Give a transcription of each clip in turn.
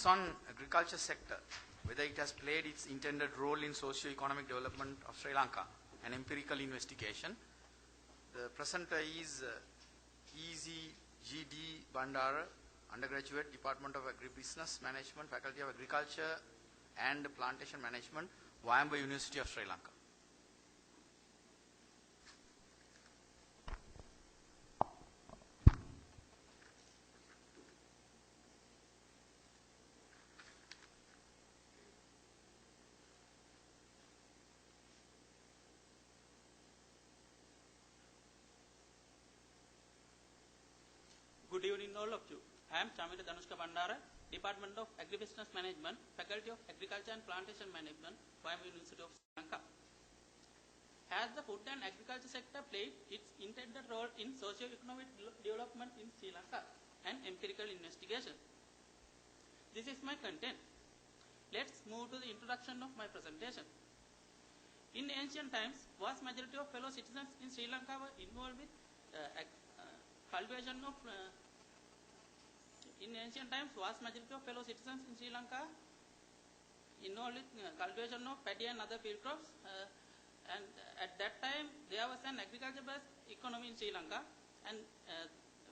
It's on agriculture sector, whether it has played its intended role in socio-economic development of Sri Lanka, an empirical investigation. The presenter is EGCD Bandara, undergraduate, Department of Agribusiness Management, Faculty of Agriculture and Plantation Management, Wayamba University of Sri Lanka. Good evening, all of you. I am Chamila Danushka Bandara, Department of Agribusiness Management, Faculty of Agriculture and Plantation Management, Wayamba University of Sri Lanka. Has the food and agriculture sector played its intended role in socio-economic development in Sri Lanka? An empirical investigation. This is my content. Let's move to the introduction of my presentation. In ancient times, vast majority of fellow citizens in Sri Lanka were involved with cultivation of in ancient times, vast majority of fellow citizens in Sri Lanka involved with cultivation of paddy and other field crops. And at that time, there was an agriculture-based economy in Sri Lanka. And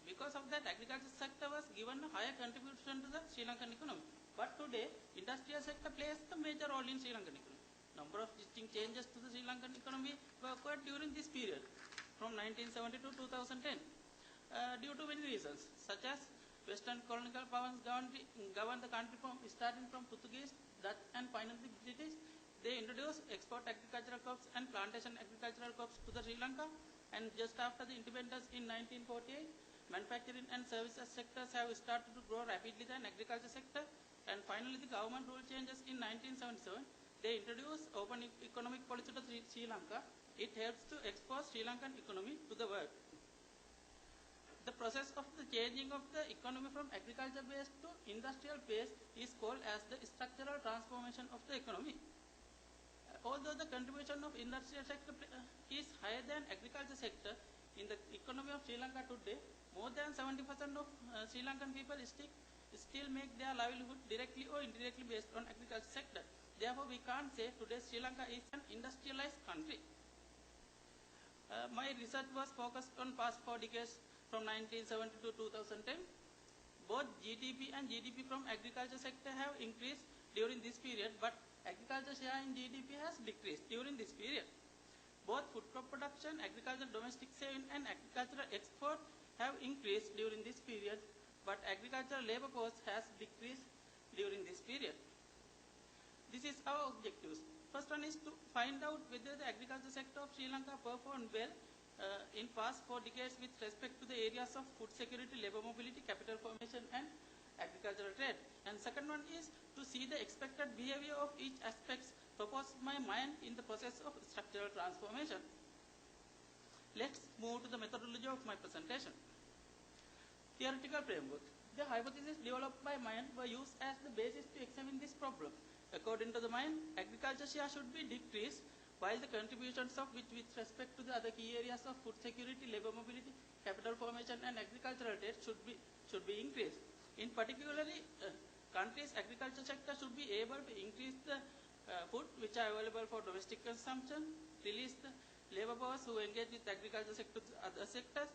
because of that, agriculture sector was given a higher contribution to the Sri Lankan economy. But today, industrial sector plays the major role in Sri Lankan economy. Number of distinct changes to the Sri Lankan economy were occurred during this period, from 1970 to 2010, due to many reasons, such as Western colonial powers governed the country starting from Portuguese, Dutch, and finally British. They introduced export agricultural crops and plantation agricultural crops to the Sri Lanka. And just after the independence in 1948, manufacturing and services sectors have started to grow rapidly than agriculture sector. And finally, the government rule changes in 1977. They introduced open economic policy to Sri Lanka. It helps to expose Sri Lankan economy to the world. The process of the changing of the economy from agriculture-based to industrial-based is called as the structural transformation of the economy. Although the contribution of industrial sector is higher than agriculture sector in the economy of Sri Lanka today, more than 70% of Sri Lankan people still make their livelihood directly or indirectly based on agriculture sector. Therefore, we can't say today Sri Lanka is an industrialized country. My research was focused on past 4 decades from 1970 to 2010. Both GDP and GDP from agriculture sector have increased during this period, but agriculture share in GDP has decreased during this period. Both food crop production, agricultural domestic saving, and agricultural export have increased during this period, but agricultural labor cost has decreased during this period. This is our objectives. First one is to find out whether the agriculture sector of Sri Lanka performed well in past 4 decades with respect to the areas of food security, labor mobility, capital formation, and agricultural trade. And second one is to see the expected behavior of each aspect proposed by mind in the process of structural transformation. Let's move to the methodology of my presentation. Theoretical framework. The hypotheses developed by mind were used as the basis to examine this problem. According to the mind, agriculture share should be decreased, while the contributions of with respect to the other key areas of food security, labor mobility, capital formation, and agricultural trade should be increased. In particularly, countries' agriculture sector should be able to increase the food which are available for domestic consumption, release the labor powers who engage with agriculture sector to other sectors,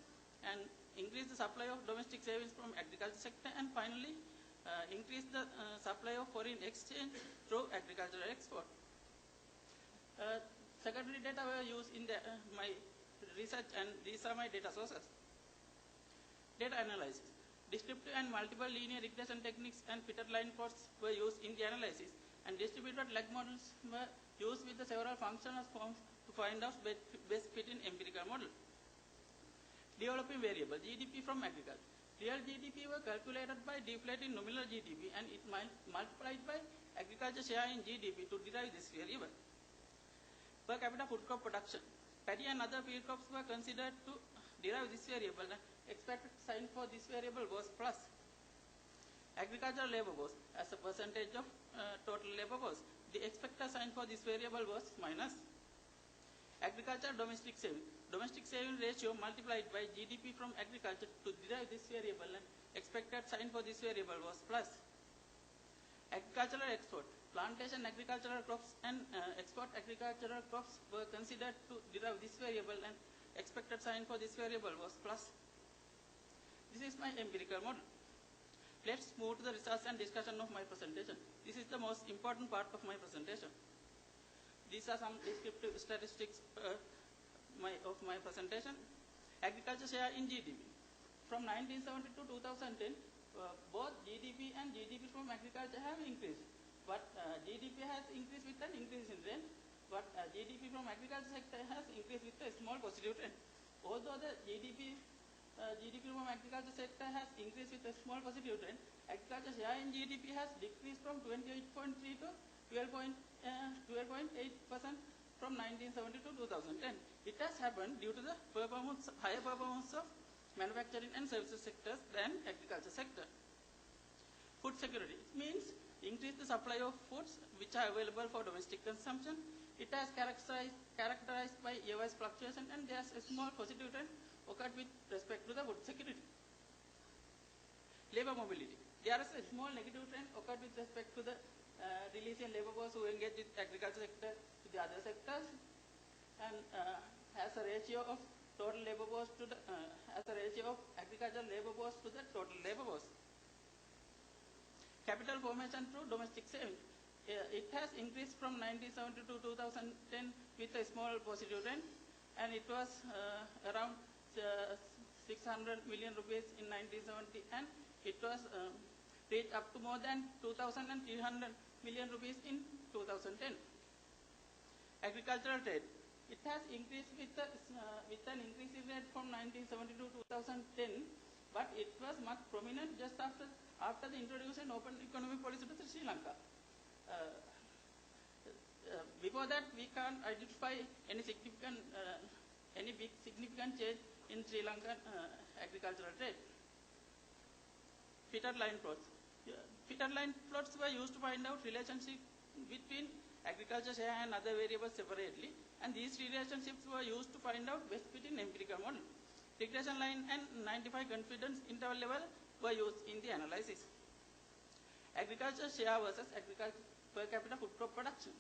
and increase the supply of domestic savings from agriculture sector, and finally, increase the supply of foreign exchange through agricultural export. Secondary data were used in my research, and these are my data sources. Data analysis. Descriptive and multiple linear regression techniques and fitted line plots were used in the analysis, and distributed lag models were used with the several functional forms to find out best fit in empirical model. Developing variable, GDP from agriculture. Real GDP were calculated by deflating nominal GDP, and it multiplied by agriculture share in GDP to derive this variable. Per capita food crop production. Paddy and other field crops were considered to derive this variable, and expected sign for this variable was plus. Agricultural labor cost as a percentage of total labor cost. The expected sign for this variable was minus. Agricultural domestic saving. Domestic saving ratio multiplied by GDP from agriculture to derive this variable, and expected sign for this variable was plus. Agricultural export. Plantation agricultural crops and export agricultural crops were considered to derive this variable, and expected sign for this variable was plus. This is my empirical model. Let's move to the results and discussion of my presentation. This is the most important part of my presentation. These are some descriptive statistics of my presentation. Agriculture share in GDP. From 1970 to 2010, both GDP and GDP from agriculture have increased. But GDP has increased with an increase in rent, but GDP from agriculture sector has increased with a small positive trend. Although the GDP from agriculture sector has increased with a small positive trend, agriculture share in GDP has decreased from 28.3 to 12.8% from 1970 to 2010. It has happened due to the higher performance of manufacturing and services sectors than agriculture sector. Food security. It means increase the supply of foods which are available for domestic consumption. It has characterized by year-wise fluctuation, and there's a small positive trend occurred with respect to the food security. Labor mobility. There is a small negative trend occurred with respect to the release in labor force who engage with agriculture sector to the other sectors, and has a ratio of total labor force to the as a ratio of agricultural labor force to the total labor force. Capital formation through domestic savings. It has increased from 1970 to 2010 with a small positive trend, and it was around 600 million rupees in 1970, and it was reached up to more than 2,300 million rupees in 2010. Agricultural trade. It has increased with an increasing rate from 1970 to 2010, but it was much prominent just after the introduction of open economic policy to Sri Lanka. Before that, we can't identify any big significant change in Sri Lankan agricultural trade. Fitted line plots. Fitted line plots were used to find out relationship between agriculture share and other variables separately, and these relationships were used to find out best fit in empirical model. Regression line and 95 confidence interval level were used in the analysis. Agriculture share versus agriculture per capita food crop production.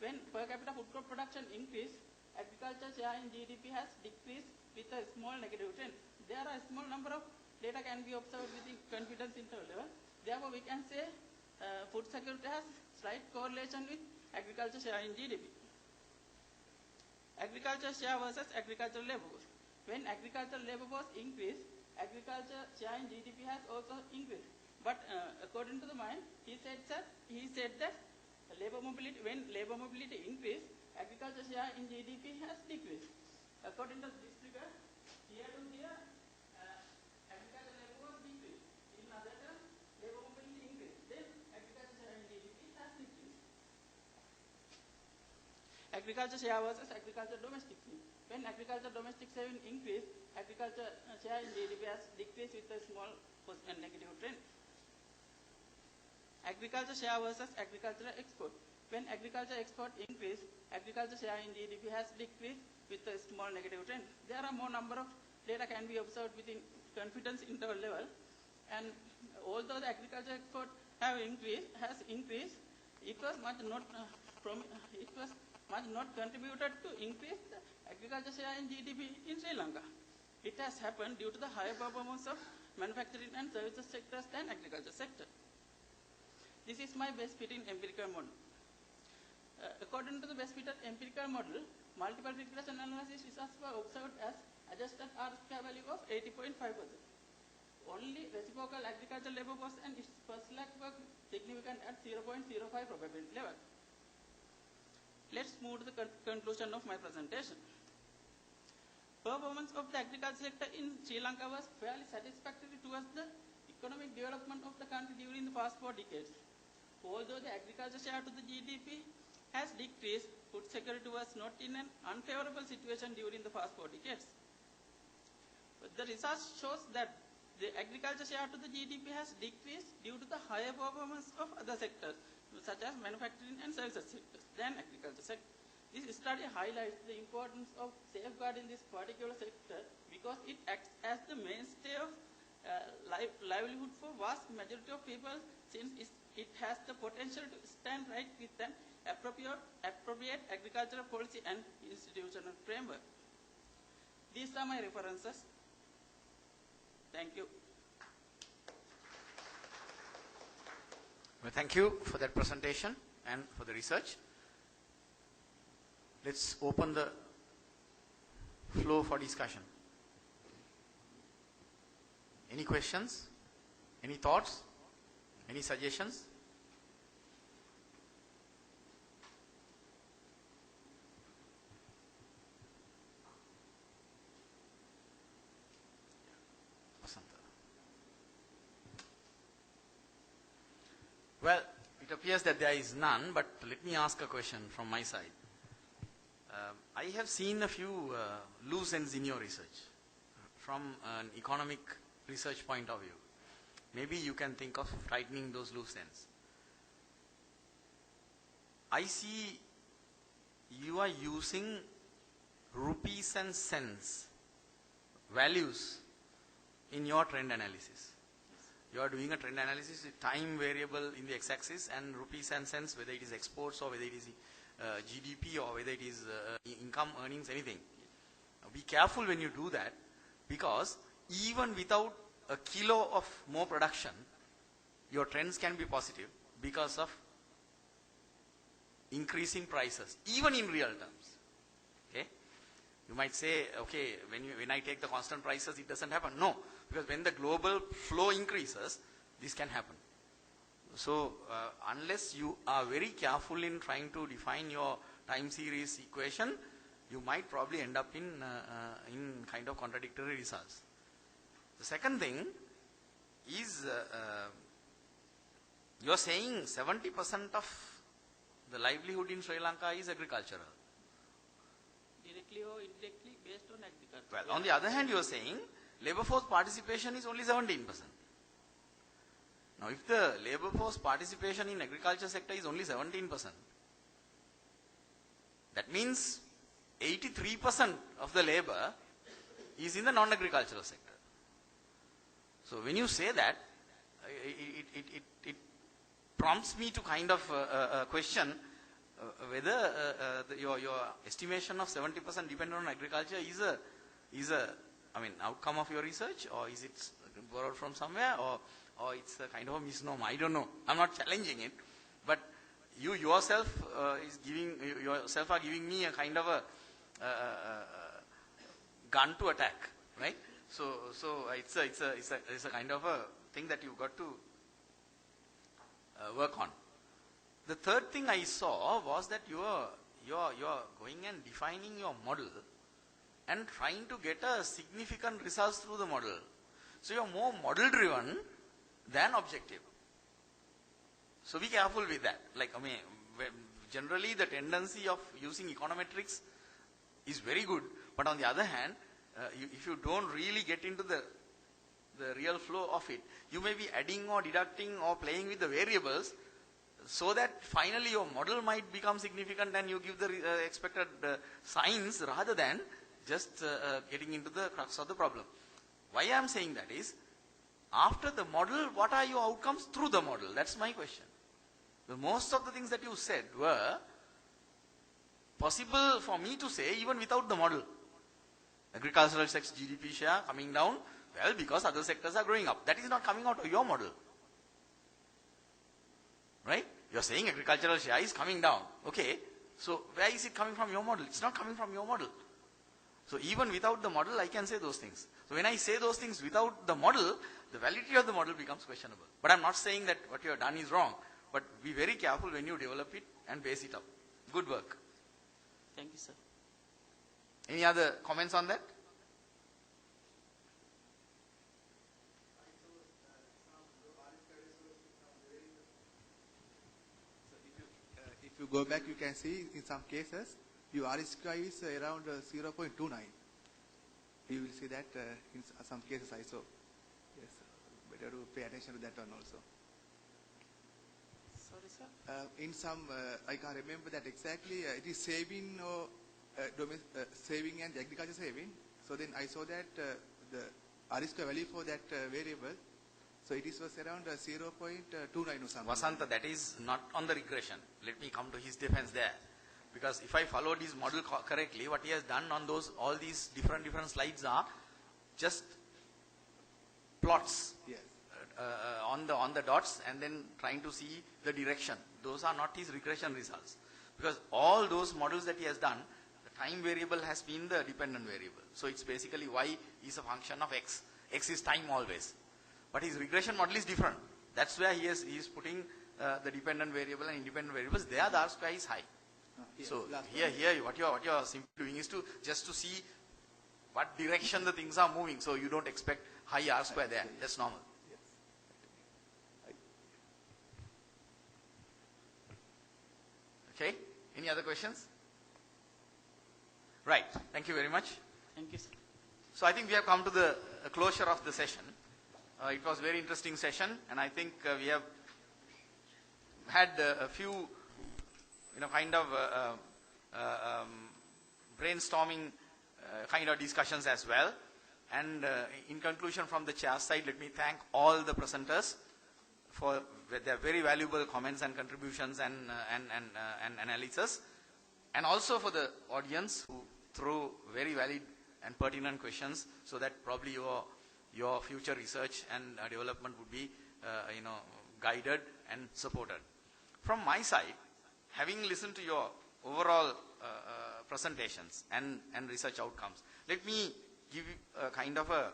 When per capita food crop production increased, agriculture share in GDP has decreased with a small negative trend. There are a small number of data can be observed with the confidence interval level. Therefore, we can say food security has slight correlation with agriculture share in GDP. Agriculture share versus agricultural labor force. When agricultural labor force increased, agriculture share in GDP has also increased. But according to the mind, he said that when labor mobility increased, agriculture share in GDP has decreased. According to this figure, here to here, agricultural labor force decreased. In other terms, labor mobility increased. Then agriculture share in GDP has decreased. Agriculture share versus agriculture domestic saving. When agriculture domestic saving increased, agriculture share in GDP has decreased with a small negative trend. Agriculture share versus agricultural export. When agriculture export increased, agriculture share in GDP has decreased with a small negative trend. There are more number of data can be observed within confidence interval level, and although the agriculture export has increased, it was much not contributed to increase the agriculture share in GDP in Sri Lanka. It has happened due to the higher performance of manufacturing and services sectors than agriculture sector. This is my best fitting empirical model. According to the best fitted empirical model, multiple regression analysis results were observed as adjusted R-square value of 80.5%. Only reciprocal agricultural labor force and its first lag were significant at 0.05 probability level. Let's move to the conclusion of my presentation. Performance of the agriculture sector in Sri Lanka was fairly satisfactory towards the economic development of the country during the past 4 decades. Although the agriculture share to the GDP has decreased, food security was not in an unfavorable situation during the past 4 decades. But the research shows that the agriculture share to the GDP has decreased due to the higher performance of other sectors, such as manufacturing and services sectors, than agriculture sector. This study highlights the importance of safeguarding this particular sector because it acts as the mainstay of livelihood for vast majority of people since it has the potential to stand right with an appropriate agricultural policy and institutional framework. These are my references. Thank you. Well, thank you for that presentation and for the research. Let's open the floor for discussion. Any questions? Any thoughts? Any suggestions? Well, it appears that there is none, but let me ask a question from my side. I have seen a few loose ends in your research from an economic research point of view. Maybe you can think of tightening those loose ends. I see you are using rupees and cents values in your trend analysis. You are doing a trend analysis with time variable in the x-axis and rupees and cents, whether it is exports or whether it is GDP or whether it is income, earnings, anything. Now, be careful when you do that, because even without a kilo of more production, your trends can be positive because of increasing prices, even in real terms. Okay? You might say, okay, when I take the constant prices, it doesn't happen. No, because when the global flow increases, this can happen. So, unless you are very careful in trying to define your time series equation, you might probably end up in kind of contradictory results. The second thing is, you are saying 70% of the livelihood in Sri Lanka is agricultural. Directly or indirectly based on agriculture. Well, on the other hand, you are saying labor force participation is only 17%. Now, if the labor force participation in agriculture sector is only 17%, that means 83% of the labor is in the non-agricultural sector. So, when you say that, it prompts me to kind of question whether your estimation of 70% dependent on agriculture is a outcome of your research, or is it borrowed from somewhere, or it's a kind of a misnomer. I don't know. I'm not challenging it, but you yourself are giving me a kind of a gun to attack, right? So it's a kind of a thing that you've got to work on. The third thing I saw was that you're going and defining your model and trying to get a significant results through the model. So you're more model driven than objective. So be careful with that. Generally the tendency of using econometrics is very good, but on the other hand, if you don't really get into the real flow of it, you may be adding or deducting or playing with the variables, so that finally your model might become significant and you give the expected signs rather than just getting into the crux of the problem. Why I am saying that is, after the model, what are your outcomes through the model? That's my question. Most of the things that you said were possible for me to say even without the model. Agricultural sector GDP share coming down, well, because other sectors are growing up. That is not coming out of your model. Right? You are saying agricultural share is coming down. Okay, so where is it coming from your model? It's not coming from your model. So even without the model, I can say those things. So when I say those things without the model, the validity of the model becomes questionable. But I'm not saying that what you have done is wrong. But be very careful when you develop it and base it up. Good work. Thank you, sir. Any other comments on that? If you go back, you can see in some cases, your R square is around 0.29. You will see that in some cases I saw. Yes, better to pay attention to that one also. Sorry, sir. In some, I can't remember that exactly. It is saving or saving and agriculture saving. So then I saw that the R square value for that variable So it is was around 0.29 or something. Vasanta, that is not on the regression. Let me come to his defense there. Because if I followed his model correctly, what he has done on all these different slides are just plots Yes. on the dots and then trying to see the direction. Those are not his regression results. Because all those models that he has done, the time variable has been the dependent variable. So it's basically y is a function of x. X is time always. But his regression model is different. That's where he is putting the dependent variable and independent variables. There the R square is high. Yes, So last here what you are simply doing is to see what direction the things are moving. So you don't expect high R square there. That's normal. Yes. Okay. Any other questions? Right. Thank you very much. Thank you, sir. So I think we have come to the closure of the session. It was a very interesting session, and I think we have had a few, kind of brainstorming kind of discussions as well. And in conclusion, from the chair side, let me thank all the presenters for their very valuable comments and contributions and analysis, and also for the audience who threw very valid and pertinent questions, so that probably your future research and development would be, guided and supported. From my side, having listened to your overall presentations and research outcomes, let me give you a kind of a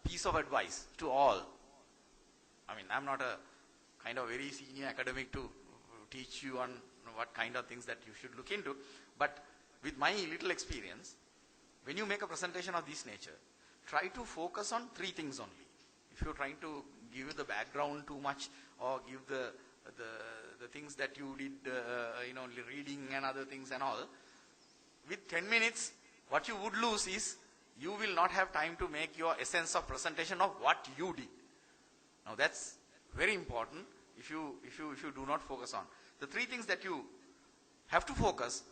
piece of advice to all. I mean, I'm not a kind of very senior academic to teach you on what kind of things that you should look into, but with my little experience, when you make a presentation of this nature, try to focus on 3 things only. If you're trying to give the background too much or give the things that you did, reading and other things and all, with 10 minutes, what you would lose is you will not have time to make your essence of presentation of what you did. Now that's very important if you do not focus on. The 3 things that you have to focus: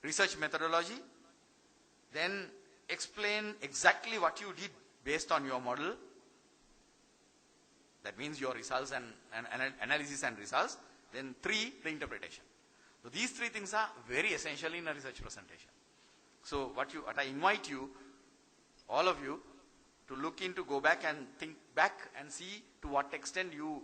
research methodology, then explain exactly what you did based on your model. That means your results and analysis and results. Then 3, the interpretation. So these 3 things are very essential in a research presentation. So what I invite you, all of you, to look into, go back and think back and see to what extent you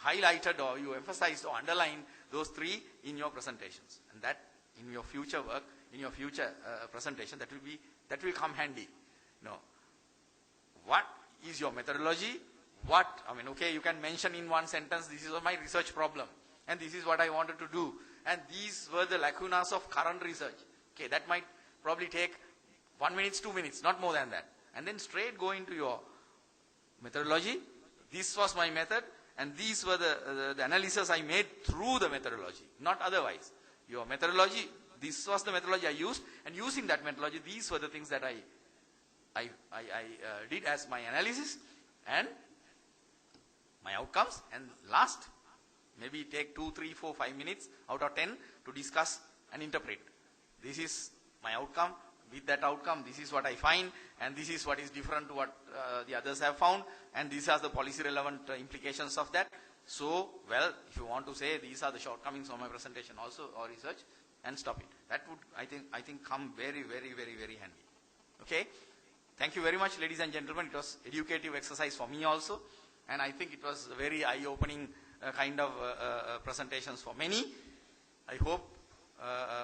highlighted or you emphasized or underlined those 3 in your presentations. And that in your future work, in your future presentation, that will come handy. What is your methodology? You can mention in one sentence, this is my research problem, and this is what I wanted to do, and these were the lacunas of current research. Okay, that might probably take 1 minute, 2 minutes, not more than that. And then straight go into your methodology. This was my method, and these were the analysis I made through the methodology, not otherwise. Your methodology, this was the methodology I used, and using that methodology, these were the things that I did as my analysis and my outcomes. And last, maybe take 2, 3, 4, 5 minutes out of 10 to discuss and interpret. This is my outcome. With that outcome, this is what I find, and this is what is different to what the others have found, and these are the policy relevant implications of that. So, if you want to say these are the shortcomings of my presentation also, or research, and stop it. That would, I think, come very, very, very, very handy. Okay? Thank you very much, ladies and gentlemen. It was educative exercise for me also, and I think it was very eye-opening kind of presentations for many. I hope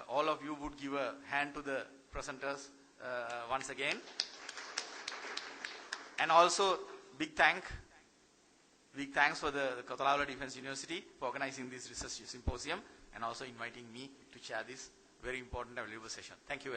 all of you would give a hand to the presenters once again. And also, big thanks for the Kotalawala Defense University for organizing this research symposium and also inviting me to chair this very important and valuable session. Thank you very much.